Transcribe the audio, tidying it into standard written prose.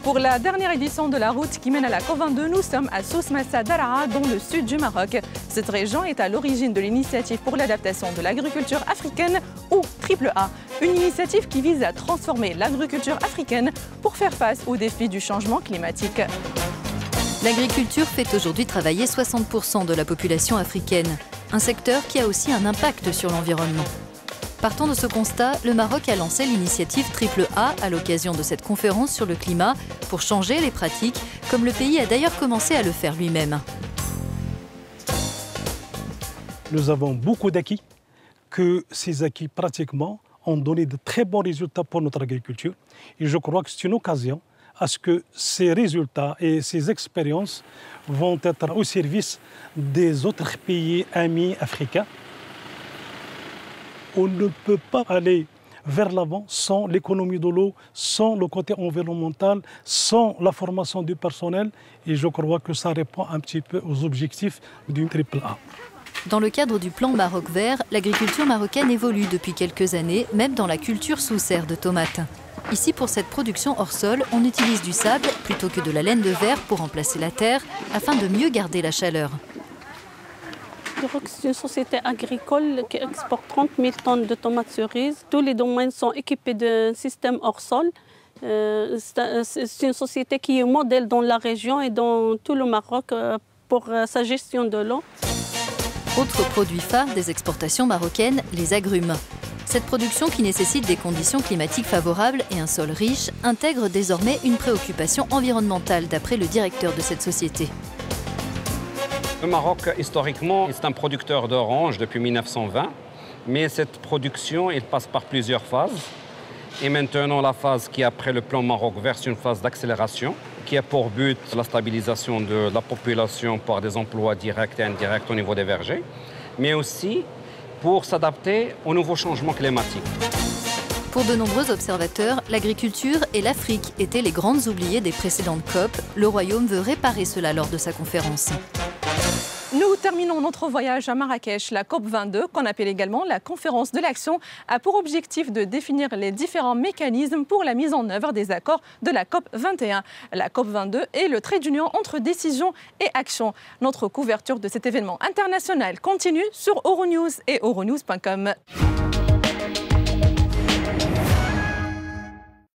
Pour la dernière édition de la route qui mène à la COP22, nous sommes à Souss-Massa Daraa, dans le sud du Maroc. Cette région est à l'origine de l'initiative pour l'adaptation de l'agriculture africaine, ou AAA. Une initiative qui vise à transformer l'agriculture africaine pour faire face aux défis du changement climatique. L'agriculture fait aujourd'hui travailler 60% de la population africaine, un secteur qui a aussi un impact sur l'environnement. Partant de ce constat, le Maroc a lancé l'initiative AAA à l'occasion de cette conférence sur le climat pour changer les pratiques, comme le pays a d'ailleurs commencé à le faire lui-même. Nous avons beaucoup d'acquis, que ces acquis pratiquement ont donné de très bons résultats pour notre agriculture. Et je crois que c'est une occasion à ce que ces résultats et ces expériences vont être au service des autres pays amis africains. On ne peut pas aller vers l'avant sans l'économie de l'eau, sans le côté environnemental, sans la formation du personnel. Et je crois que ça répond un petit peu aux objectifs du AAA. Dans le cadre du plan Maroc vert, l'agriculture marocaine évolue depuis quelques années, même dans la culture sous serre de tomates. Ici, pour cette production hors sol, on utilise du sable plutôt que de la laine de verre pour remplacer la terre, afin de mieux garder la chaleur. C'est une société agricole qui exporte 30 000 tonnes de tomates cerises. Tous les domaines sont équipés d'un système hors sol. C'est une société qui est modèle dans la région et dans tout le Maroc pour sa gestion de l'eau. Autre produit phare des exportations marocaines, les agrumes. Cette production, qui nécessite des conditions climatiques favorables et un sol riche, intègre désormais une préoccupation environnementale, d'après le directeur de cette société. Le Maroc, historiquement, est un producteur d'oranges depuis 1920, mais cette production, elle passe par plusieurs phases. Et maintenant, la phase qui est après le plan Maroc vert, c'est une phase d'accélération, qui a pour but la stabilisation de la population par des emplois directs et indirects au niveau des vergers, mais aussi pour s'adapter aux nouveaux changements climatiques. Pour de nombreux observateurs, l'agriculture et l'Afrique étaient les grandes oubliées des précédentes COP. Le Royaume veut réparer cela lors de sa conférence. Nous terminons notre voyage à Marrakech. La COP22, qu'on appelle également la conférence de l'action, a pour objectif de définir les différents mécanismes pour la mise en œuvre des accords de la COP21. La COP22 est le trait d'union entre décision et action. Notre couverture de cet événement international continue sur Euronews et euronews.com.